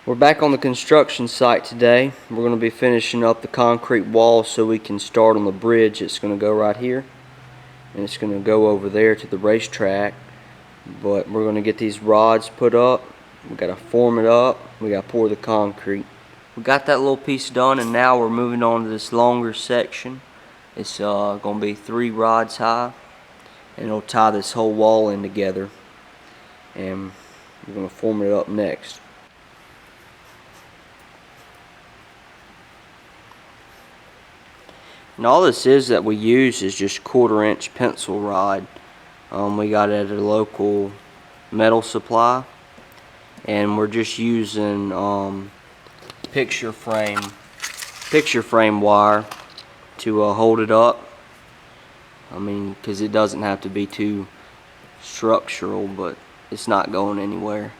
We're back on the construction site today. We're going to be finishing up the concrete wall so we can start on the bridge. It's going to go right here and it's going to go over there to the racetrack. But we're going to get these rods put up. We got to form it up. We got to pour the concrete. We got that little piece done, and now we're moving on to this longer section. It's going to be 3 rods high, and it'll tie this whole wall in together. And we're going to form it up next. And all this is that we use is just 1/4 inch pencil rod. We got it at a local metal supply, and we're just using picture frame wire to hold it up. I mean, because it doesn't have to be too structural, but it's not going anywhere.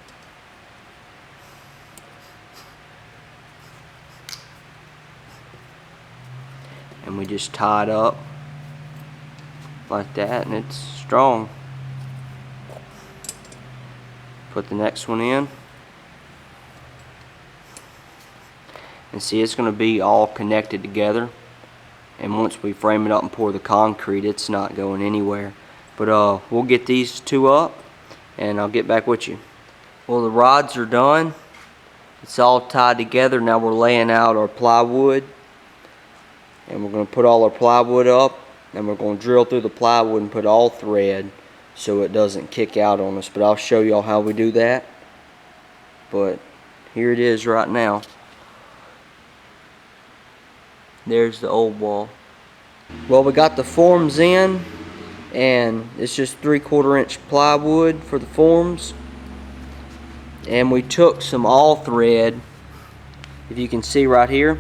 And we just tie it up like that, and it's strong. Put the next one in, and see, it's going to be all connected together, and once we frame it up and pour the concrete, it's not going anywhere. But we'll get these 2 up and I'll get back with you. Well, the rods are done. It's all tied together. Now we're laying out our plywood, and we're going to put all our plywood up, and we're going to drill through the plywood and put all thread so it doesn't kick out on us. But I'll show y'all how we do that. But here it is right now. There's the old wall. Well, we got the forms in, and it's just 3/4 inch plywood for the forms. And we took some all thread. If you can see right here,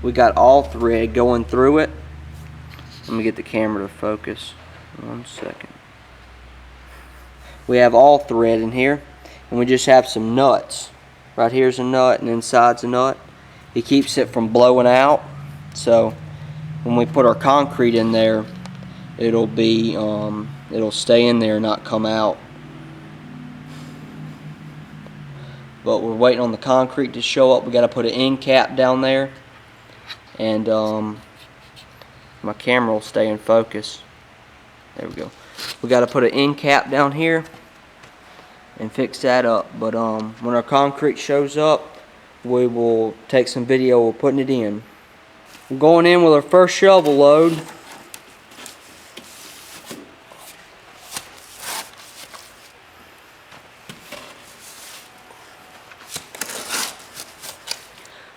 we got all thread going through it. Let me get the camera to focus. 1 second. We have all thread in here, and we just have some nuts. Right here's a nut, and inside's a nut. It keeps it from blowing out. So when we put our concrete in there, it'll stay in there and not come out. But we're waiting on the concrete to show up. We got to put an end cap down there, and my camera will stay in focus. There we go. We got to put an end cap down here and fix that up. But when our concrete shows up, we will take some video of putting it in. We're going in with our first shovel load.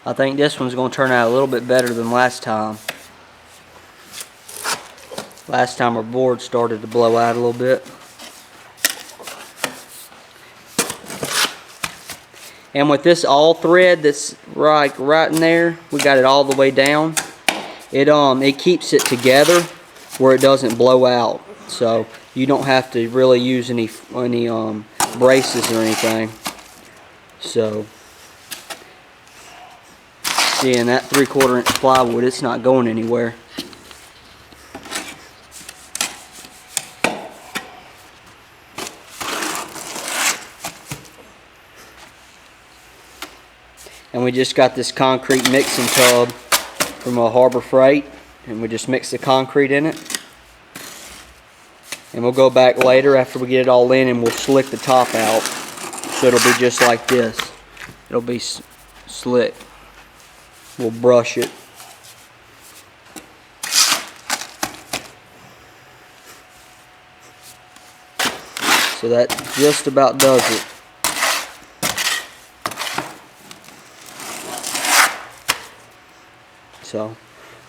I think this one's going to turn out a little bit better than last time. Last time our board started to blow out a little bit. And with this all thread that's right in there, we got it all the way down. It keeps it together where it doesn't blow out. So you don't have to really use any braces or anything. So seeing that 3/4 inch plywood, it's not going anywhere. And we just got this concrete mixing tub from a Harbor Freight, and we just mix the concrete in it. And we'll go back later after we get it all in, and we'll slick the top out, so it'll be just like this. It'll be slick. We'll brush it. So that just about does it. So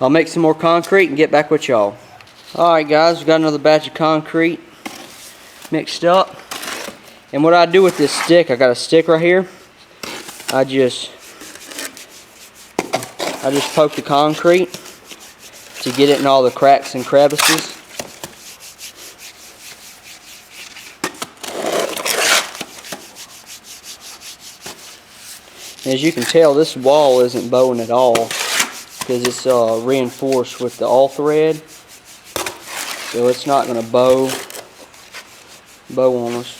I'll make some more concrete and get back with y'all. Alright guys, we got another batch of concrete mixed up. And what I do with this stick, I got a stick right here. I just poke the concrete to get it in all the cracks and crevices. And as you can tell, this wall isn't bowing at all, because it's reinforced with the all thread, so it's not going to bow on us.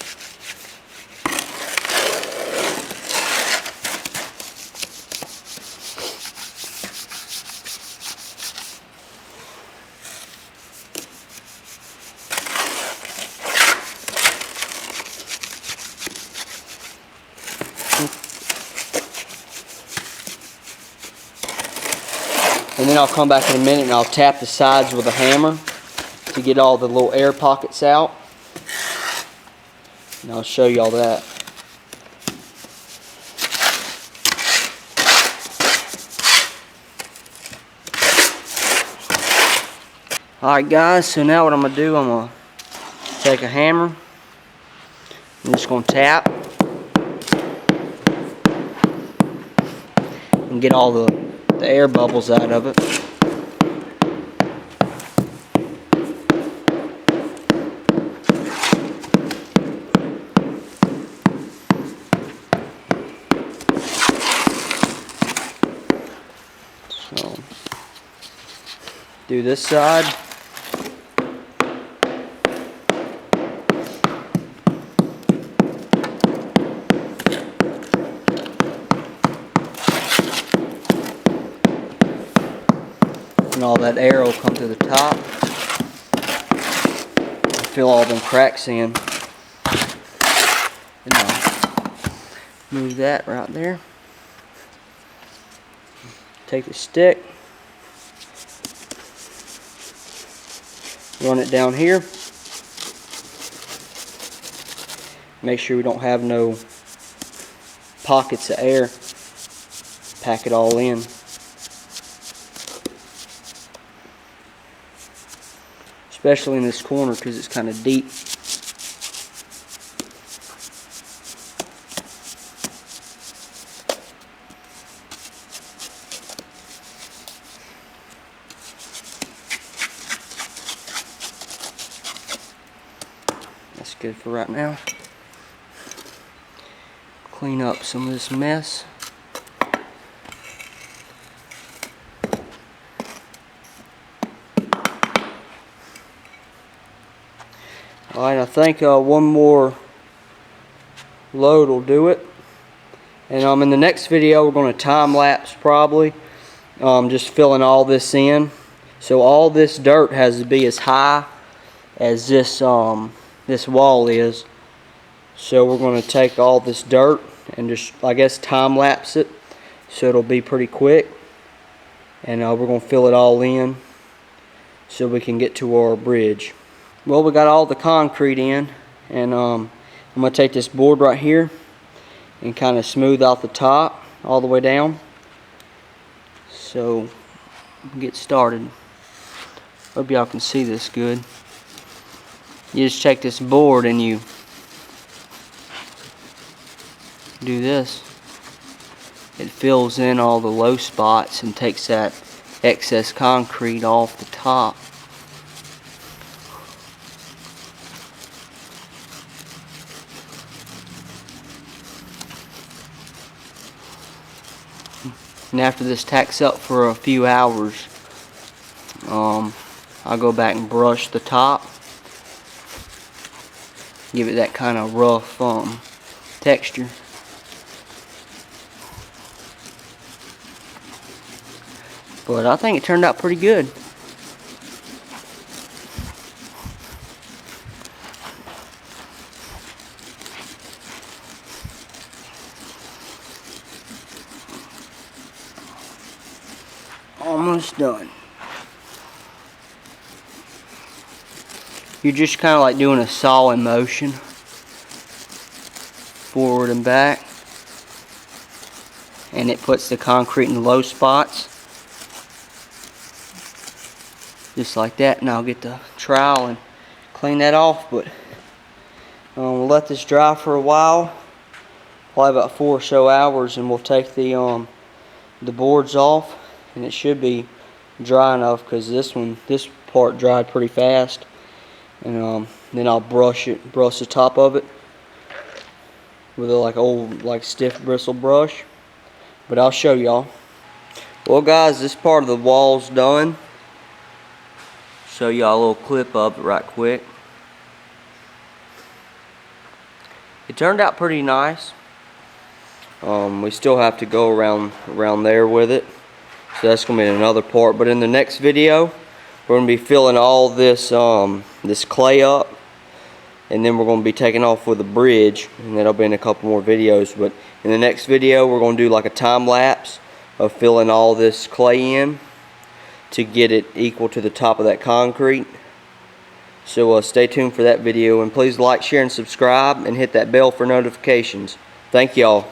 And then I'll come back in a minute and I'll tap the sides with a hammer to get all the little air pockets out. And I'll show you all that. Alright guys, so now what I'm going to do, I'm going to take a hammer. I'm just going to tap and get all the air bubbles out of it. So, do this side. And all that air will come to the top. Fill all them cracks in. And I'll move that right there. Take the stick. Run it down here. Make sure we don't have no pockets of air. Pack it all in. Especially in this corner because it's kind of deep. That's good for right now. Clean up some of this mess. Alright, I think one more load will do it. And in the next video we're going to time lapse probably. Just filling all this in. So all this dirt has to be as high as this this wall is. So we're going to take all this dirt and just, I guess, time lapse it so it'll be pretty quick. And we're going to fill it all in so we can get to our bridge. Well, we got all the concrete in, and I'm going to take this board right here and kind of smooth out the top all the way down. So, get started. Hope y'all can see this good. You just take this board and you do this. It fills in all the low spots and takes that excess concrete off the top. And after this tacks up for a few hours, I'll go back and brush the top. Give it that kind of rough texture. But I think it turned out pretty good. Almost done. You're just kind of like doing a sawing motion forward and back, and it puts the concrete in the low spots just like that. And I'll get the trowel and clean that off, but we'll let this dry for a while, probably about 4 or so hours, and we'll take the boards off. And it should be dry enough because this part dried pretty fast. And then I'll brush the top of it with a old stiff bristle brush. But I'll show y'all. Well guys, this part of the wall's done. Show y'all a little clip of it right quick. It turned out pretty nice. We still have to go around there with it. So that's going to be another part. But in the next video, we're going to be filling all this this clay up. And then we're going to be taking off with a bridge. And that'll be in a couple more videos. But in the next video, we're going to do like a time lapse of filling all this clay in. to get it equal to the top of that concrete. So stay tuned for that video, and please like, share, and subscribe, and hit that bell for notifications. Thank y'all.